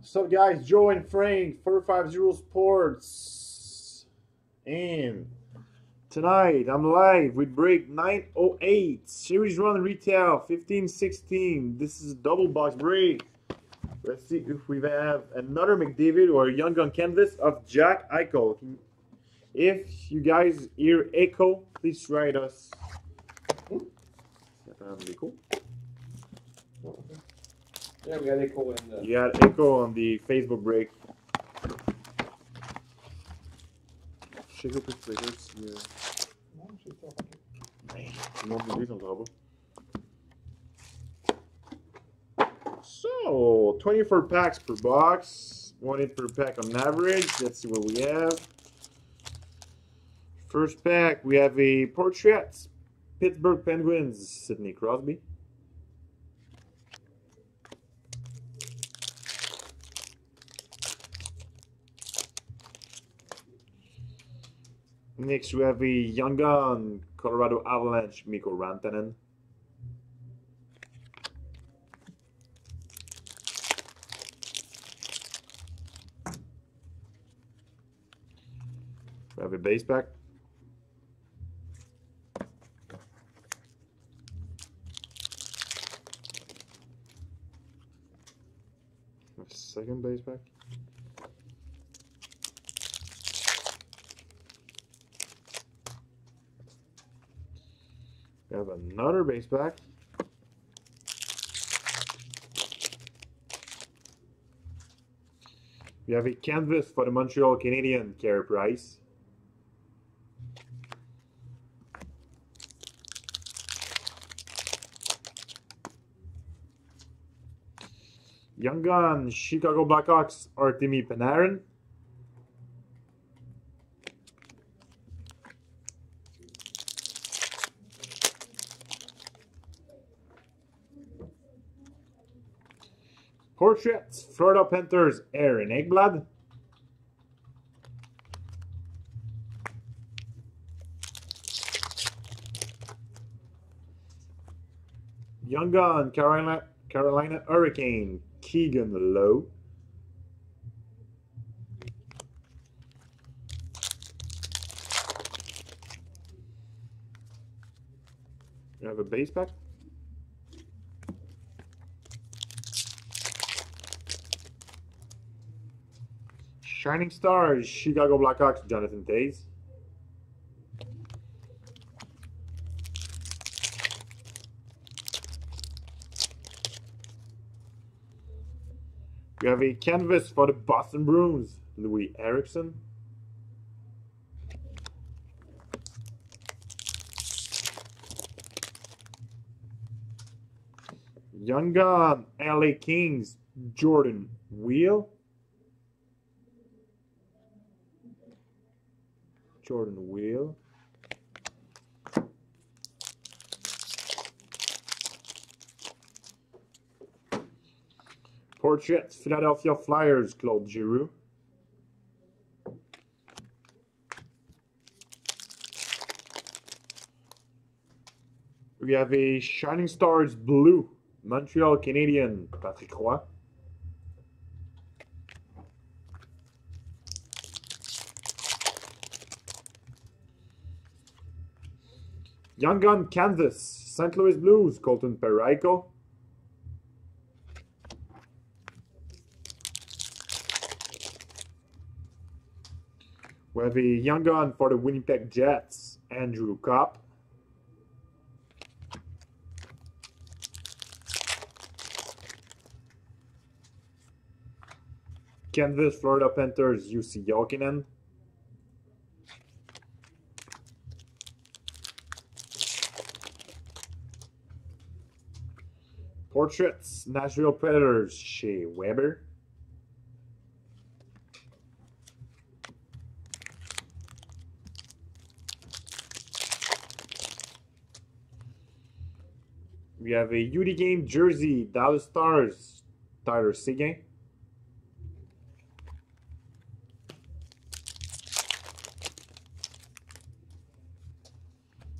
What's up, guys? Joe and Frank, 450 Sports. And tonight, I'm live with break 908, Series 1 Retail 1516. This is a double box break. Let's see if we have another McDavid or a Young Gun canvas of Jack Eichel. If you guys hear echo, please write us. Cool. Yeah, we had echo in the... You had echo on the Facebook break. Chega para os players. So, 24 packs per box. 1 hit per pack on average. Let's see what we have. First pack, we have a portrait. Pittsburgh Penguins, Sidney Crosby. Next, we have a Young Gun, Colorado Avalanche, Mikko Rantanen. We have a base pack. A second base pack. We have another base pack. We have a canvas for the Montreal Canadiens, Carey Price. Young Gun, Chicago Blackhawks, Artemi Panarin. Portraits, Florida Panthers, Aaron Ekblad. Young Gun, Carolina Hurricane, Keegan Lowe. You have a base pack. Shining Stars, Chicago Blackhawks, Jonathan Toews. We have a canvas for the Boston Bruins, Louis Eriksson. Young Gun, LA Kings, Jordan Wheel. Jordan Wheel. Portraits, Philadelphia Flyers, Claude Giroux. We have a Shining Stars Blue, Montreal Canadiens, Patrick Roy. Young Gun Canvas, St. Louis Blues, Colton Parayko. We have a Young Gun for the Winnipeg Jets, Andrew Copp. Canvas, Florida Panthers, Jussi Jokinen. Portraits, Nashville Predators, Shea Weber. We have a UD Game jersey, Dallas Stars, Tyler Seguin.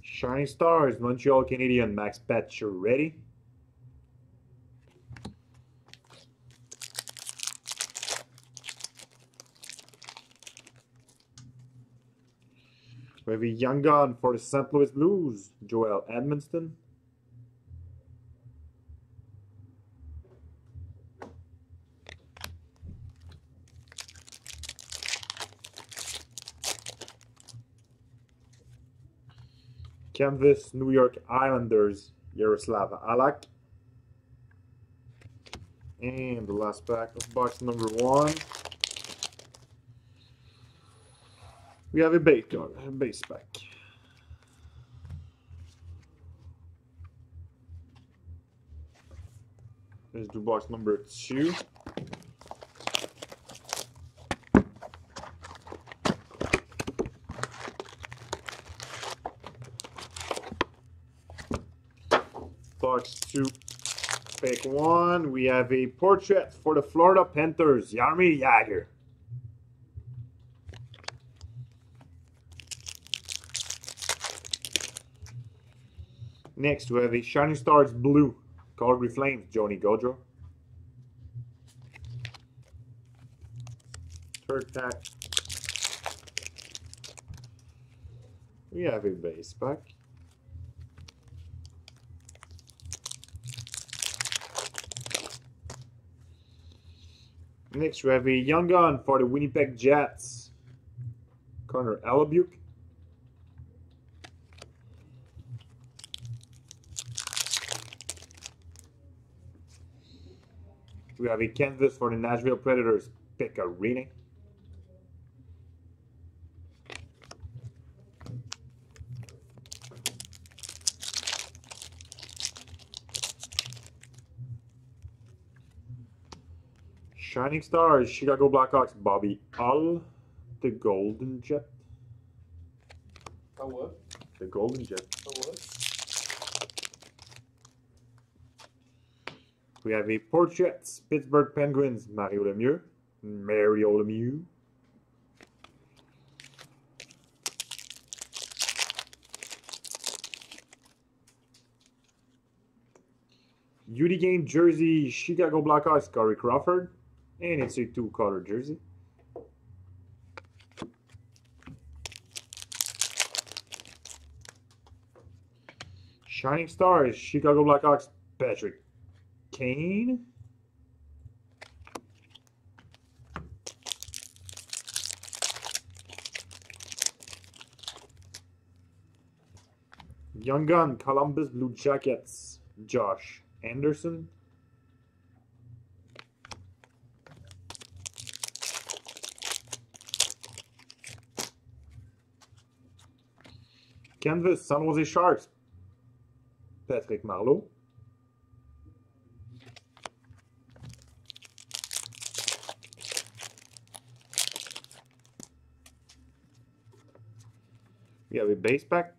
Shining Stars, Montreal Canadiens, Max Pacioretty. We have a young gun for the St. Louis Blues, Joel Edmondson. Canvas, New York Islanders, Yaroslav Alak. And the last pack of box number 1. We have a base card, a base pack. Let's do box number 2. Box 2, pack 1. We have a portrait for the Florida Panthers, Jaromir Jagr. Next, we have a Shining Stars Blue, Calgary Flames, Johnny Gaudreau. Third pack, we have a base pack. Next, we have a young gun for the Winnipeg Jets, Connor Hellebuyck. We have a canvas for the Nashville Predators, Pekka Rinne. Shining Stars, Chicago Blackhawks, Bobby Hull, the Golden Jet. Oh, what? The Golden Jet. Oh, what? We have a portraits, Pittsburgh Penguins, Mario Lemieux. UD Game jersey, Chicago Blackhawks, Corey Crawford. And it's a 2-color jersey. Shining Stars, Chicago Blackhawks, Patrick Kane. Young Gun, Columbus Blue Jackets, Josh Anderson. Canvas, San Jose Sharks, Patrick Marleau. We have a base pack.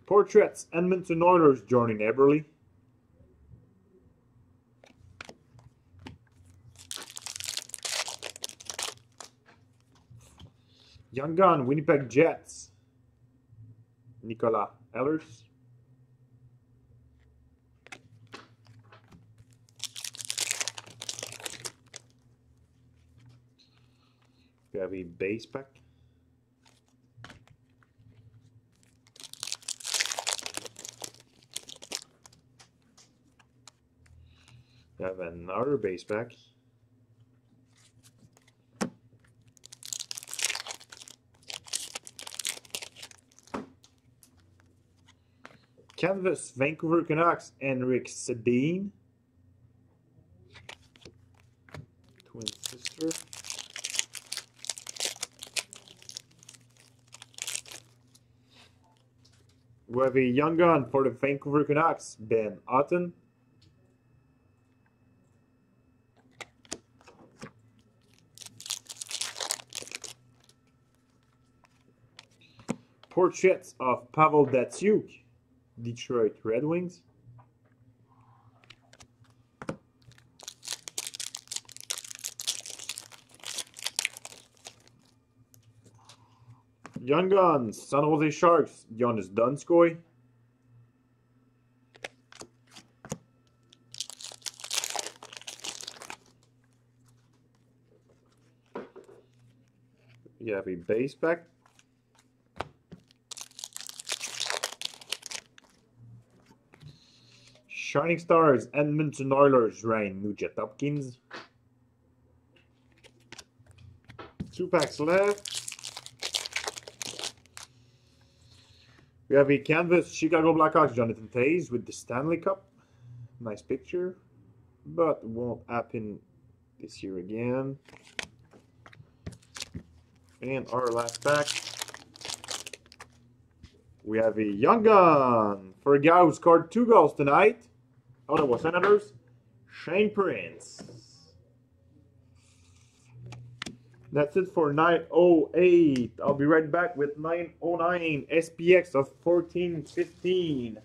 Portraits, Edmonton Oilers, Jordan Eberle. Young Gun, Winnipeg Jets, Nicolas Ehlers. We have a base pack. We have another base pack. Canvas, Vancouver Canucks, Henrik Sedin. Twin sister. We have a young gun for the Vancouver Canucks, Ben Otten. Portraits of Pavel Datsyuk, Detroit Red Wings. Young Guns, San Jose Sharks, Jonas Donskoy. We have a base pack. Shining Stars, Edmonton Oilers, Ryan Nugent Hopkins. 2 packs left. We have a canvas Chicago Blackhawks, Jonathan Toews with the Stanley Cup. Nice picture, but won't happen this year again. And our last pack, we have a Young Gun for a guy who scored 2 goals tonight. Ottawa Senators, Shane Prince. That's it for 908. I'll be right back with 909 SPX of 1415.